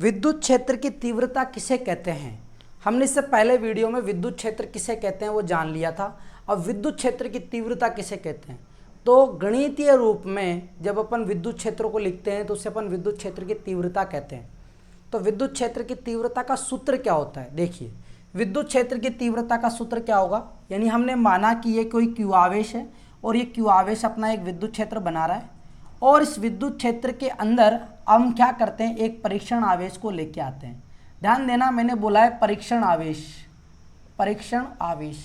विद्युत क्षेत्र की तीव्रता किसे कहते हैं? हमने इससे पहले वीडियो में विद्युत क्षेत्र किसे कहते हैं वो जान लिया था। अब विद्युत क्षेत्र की तीव्रता किसे कहते हैं, तो गणितीय रूप में जब अपन विद्युत क्षेत्र को लिखते हैं तो उसे अपन विद्युत क्षेत्र की तीव्रता कहते हैं। तो विद्युत क्षेत्र की तीव्रता का सूत्र क्या होता है? देखिए, विद्युत क्षेत्र की तीव्रता का सूत्र क्या होगा, यानी हमने माना कि ये कोई क्यू आवेश है और ये क्यू आवेश अपना एक विद्युत क्षेत्र बना रहा है, और इस विद्युत क्षेत्र के अंदर हम क्या करते हैं, एक परीक्षण आवेश को लेके आते हैं। ध्यान देना, मैंने बोला है परीक्षण आवेश। परीक्षण आवेश,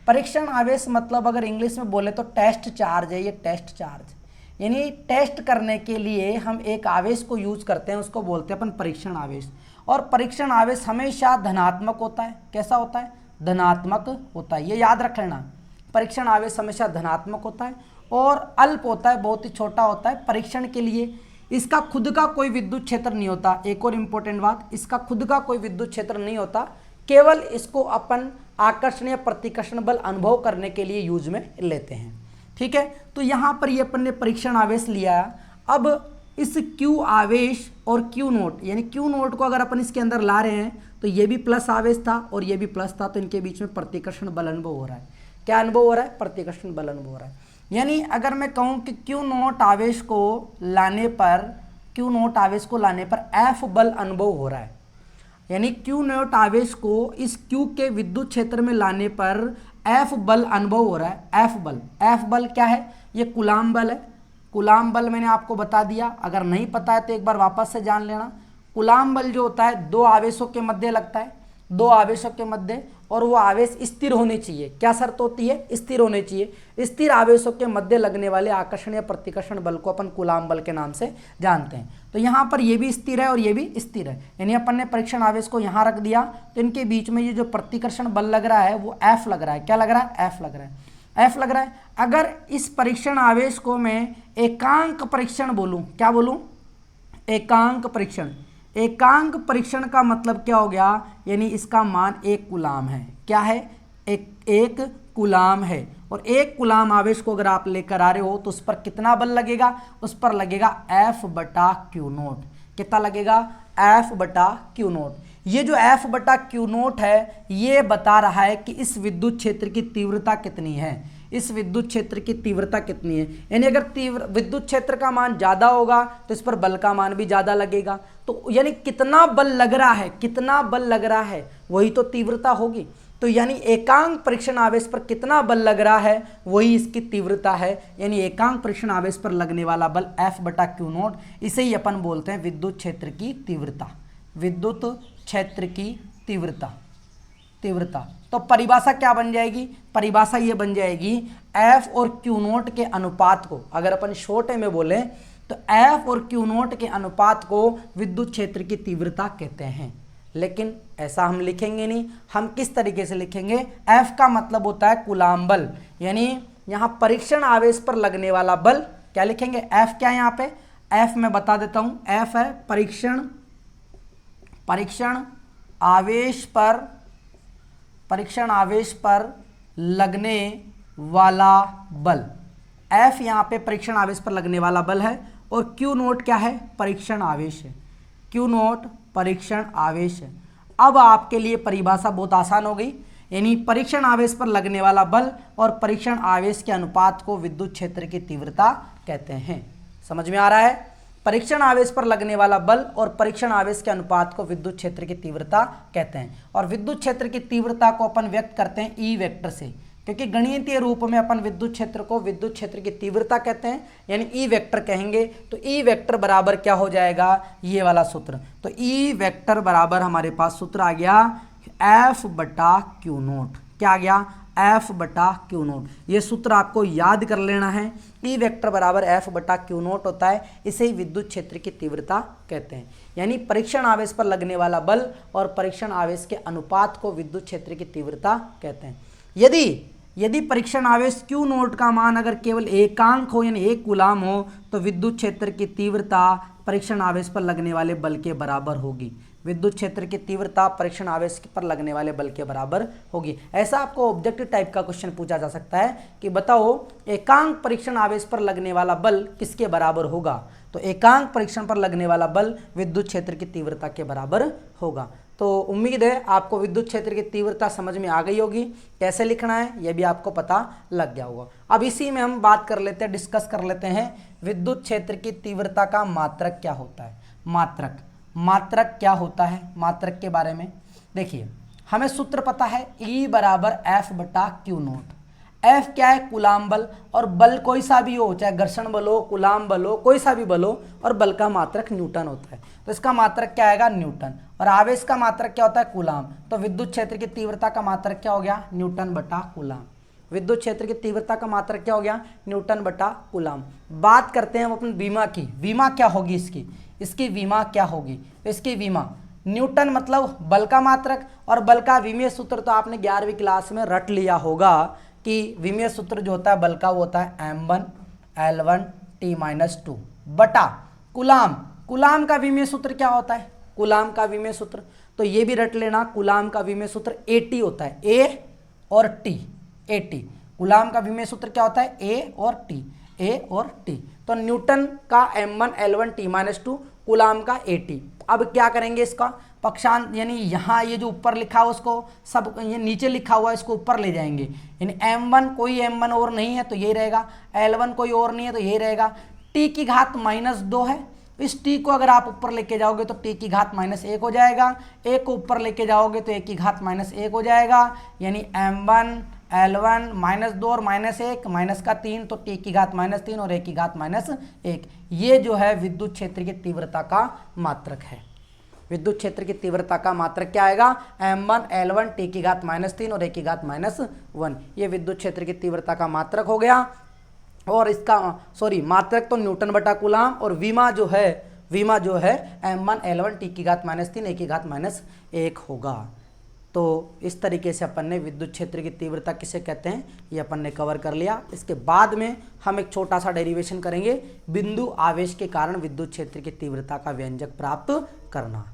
परीक्षण आवेश मतलब अगर इंग्लिश में बोले तो टेस्ट चार्ज है। ये टेस्ट चार्ज यानी टेस्ट करने के लिए हम एक आवेश को यूज करते हैं, उसको बोलते हैं अपन परीक्षण आवेश। और परीक्षण आवेश हमेशा धनात्मक होता है। कैसा होता है? धनात्मक होता है, ये याद रख लेना। परीक्षण आवेश हमेशा धनात्मक होता है और अल्प होता है, बहुत ही छोटा होता है। परीक्षण के लिए इसका खुद का कोई विद्युत क्षेत्र नहीं होता। एक और इम्पोर्टेंट बात, इसका खुद का कोई विद्युत क्षेत्र नहीं होता, केवल इसको अपन आकर्षण या प्रतिकर्षण बल अनुभव करने के लिए यूज में लेते हैं। ठीक है, तो यहाँ पर ये अपन ने परीक्षण आवेश लिया। अब इस क्यू आवेश और क्यू नोट, यानी क्यू नोट को अगर अपन इसके अंदर ला रहे हैं तो ये भी प्लस आवेश था और ये भी प्लस था, तो इनके बीच में प्रतिकर्षण बल अनुभव हो रहा है। क्या अनुभव हो रहा है? प्रतिकर्षण बल अनुभव हो रहा है। यानी अगर मैं कहूँ कि क्यू नोट आवेश को लाने पर एफ बल अनुभव हो रहा है, यानी क्यू नोट आवेश को इस क्यू के विद्युत क्षेत्र में लाने पर एफ बल अनुभव हो रहा है। एफ बल क्या है? ये कूलाम बल है। कूलाम बल मैंने आपको बता दिया, अगर नहीं पता है तो एक बार वापस से जान लेना। कूलाम बल जो होता है दो आवेशों के मध्य लगता है, दो आवेशों के मध्य, और वो आवेश स्थिर होने चाहिए। क्या शर्त होती है? स्थिर होने चाहिए। स्थिर आवेशों के मध्य लगने वाले आकर्षण या प्रतिकर्षण बल को अपन कूलाम बल के नाम से जानते हैं। तो यहाँ पर ये भी स्थिर है और ये भी स्थिर है, यानी अपन ने परीक्षण आवेश को यहाँ रख दिया, तो इनके बीच में ये जो प्रतिकर्षण बल लग रहा है वो एफ लग रहा है। क्या लग रहा है? एफ लग रहा है। एफ लग रहा है। अगर इस परीक्षण आवेश को मैं एकांक परीक्षण बोलूं, क्या बोलूं? एकांक परीक्षण। एकांक परीक्षण का मतलब क्या हो गया? यानी इसका मान 1 कूलाम है। क्या है? एक कूलाम है। और 1 कूलाम आवेश को अगर आप लेकर आ रहे हो तो उस पर कितना बल लगेगा? उस पर लगेगा एफ बटा क्यू नोट। कितना लगेगा? एफ बटा क्यू नोट। ये जो एफ बटा क्यू नोट है ये बता रहा है कि इस विद्युत क्षेत्र की तीव्रता कितनी है। इस विद्युत क्षेत्र की तीव्रता कितनी है, यानी अगर विद्युत क्षेत्र का मान ज़्यादा होगा तो इस पर बल का मान भी ज़्यादा लगेगा। तो यानी कितना बल लग रहा है, कितना बल लग रहा है वही तो तीव्रता होगी। तो यानी एकांक परीक्षण आवेश पर कितना बल लग रहा है वही इसकी तीव्रता है। यानी एकांक परीक्षण आवेश पर लगने वाला बल एफ बटा क्यू नोट, इसे ही अपन बोलते हैं विद्युत क्षेत्र की तीव्रता। विद्युत क्षेत्र की तीव्रता। तो परिभाषा क्या बन जाएगी? परिभाषा ये बन जाएगी, एफ और क्यू नोट के अनुपात को, अगर अपन छोटे में बोले तो एफ और क्यू नोट के अनुपात को विद्युत क्षेत्र की तीव्रता कहते हैं। लेकिन ऐसा हम लिखेंगे नहीं। हम किस तरीके से लिखेंगे? एफ का मतलब होता है कूलाम बल, यानी यहाँ परीक्षण आवेश पर लगने वाला बल। क्या लिखेंगे? एफ क्या है यहाँ पे? एफ मैं बता देता हूँ, एफ है परीक्षण आवेश पर लगने वाला बल। एफ यहाँ पे परीक्षण आवेश पर लगने वाला बल है, और क्यू नोट क्या है? परीक्षण आवेश है। क्यू नोट परीक्षण आवेश है। अब आपके लिए परिभाषा बहुत आसान हो गई, यानी परीक्षण आवेश पर लगने वाला बल और परीक्षण आवेश के अनुपात को विद्युत क्षेत्र की तीव्रता कहते हैं। समझ में आ रहा है? परीक्षण आवेश पर लगने वाला बल और परीक्षण आवेश के अनुपात को विद्युत क्षेत्र की तीव्रता कहते हैं। और विद्युत क्षेत्र की तीव्रता को अपन व्यक्त करते हैं ई वेक्टर से, क्योंकि गणितीय रूप में अपन विद्युत क्षेत्र को विद्युत क्षेत्र की तीव्रता कहते हैं, यानी ई वेक्टर कहेंगे। तो ई वेक्टर बराबर क्या हो जाएगा? ये वाला सूत्र। तो ई वेक्टर बराबर हमारे पास सूत्र आ गया एफ बटा क्यू नोट। क्या आ गया? एफ बटा क्यू नोट। ये सूत्र आपको याद कर लेना है। ई वेक्टर बराबर एफ बटा क्यू नोट होता है, इसे ही विद्युत क्षेत्र की तीव्रता कहते हैं। यानी परीक्षण आवेश पर लगने वाला बल और परीक्षण आवेश के अनुपात को विद्युत क्षेत्र की तीव्रता कहते हैं। यदि परीक्षण आवेश क्यू नोट का मान अगर केवल एकांक हो, यानी 1 कूलाम हो, तो विद्युत क्षेत्र की तीव्रता परीक्षण आवेश पर लगने वाले बल के बराबर होगी। विद्युत क्षेत्र की तीव्रता परीक्षण आवेश पर लगने वाले बल के बराबर होगी। ऐसा आपको ऑब्जेक्टिव टाइप का क्वेश्चन पूछा जा सकता है कि बताओ एकांक परीक्षण आवेश पर लगने वाला बल किसके बराबर होगा। तो एकांक परीक्षण पर लगने वाला बल विद्युत क्षेत्र की तीव्रता के बराबर होगा। तो उम्मीद है आपको विद्युत क्षेत्र की तीव्रता समझ में आ गई होगी, कैसे लिखना है यह भी आपको पता लग गया होगा। अब इसी में हम बात कर लेते हैं, डिस्कस कर लेते हैं विद्युत क्षेत्र की तीव्रता का मात्रक क्या होता है। मात्रक क्या होता है, मात्रक के बारे में देखिए, हमें सूत्र पता है E बराबर F बटा क्यू नोट। F क्या है, कूलाम बल, और बल कोई सा भी हो, चाहे घर्षण बल हो, कूलाम बल हो, कोई सा भी बल हो, और बल का मात्रक न्यूटन होता है, तो इसका मात्रक क्या आएगा, न्यूटन। और आवेश का मात्रक क्या होता है, कूलाम। तो विद्युत क्षेत्र की तीव्रता का मात्रक क्या हो गया, न्यूटन बटा कूलाम। विद्युत क्षेत्र की तीव्रता का मात्रक क्या हो गया, न्यूटन बटा कूलाम। बात करते हैं हम अपनी विमा की, विमा क्या होगी इसकी विमा क्या होगी, तो इसकी विमा न्यूटन मतलब बल का मात्रक, और बल का विमीय सूत्र तो आपने 11वीं क्लास में रट लिया होगा कि विमीय सूत्र जो होता है बल का वो होता है m1L1T-2 बटा कूलाम। कूलाम का विमीय सूत्र क्या होता है, कूलाम का विमीय सूत्र तो ये भी रट लेना, कूलाम का विमीय सूत्र AT होता है, A और T, AT। कूलाम का विमीय सूत्र क्या होता है, A और T। तो न्यूटन का m1L1T-2, कूलाम का AT। अब क्या करेंगे, इसका पक्षांत यानी यहाँ ये जो ऊपर लिखा हुआ उसको सब, ये नीचे लिखा हुआ इसको ऊपर ले जाएंगे, यानी m1 कोई m1 और नहीं है तो यही रहेगा, L1 कोई और नहीं है तो यही रहेगा, t की घात -2 है, इस t को अगर आप ऊपर लेके जाओगे तो t की घात -1 हो जाएगा, a को ऊपर लेके जाओगे तो a की घात -1 हो जाएगा, यानी m1 L1 -2 और -1 माइनस का 3 तो t की घात -3 और a की घात -1। ये जो है विद्युत क्षेत्र की तीव्रता का मात्रक है। विद्युत क्षेत्र की तीव्रता का मात्रक क्या आएगा, m1 L1 t की घात -3 और a की घात -1। ये विद्युत क्षेत्र की तीव्रता का मात्रक हो गया। और इसका मात्रक तो न्यूटन बटा कूलाम, और विमा जो है m1 L1 t की घात -3 a की घात -1 होगा। तो इस तरीके से अपन ने विद्युत क्षेत्र की तीव्रता किसे कहते हैं ये अपन ने कवर कर लिया। इसके बाद में हम एक छोटा सा डेरिवेशन करेंगे, बिंदु आवेश के कारण विद्युत क्षेत्र की तीव्रता का व्यंजक प्राप्त करना।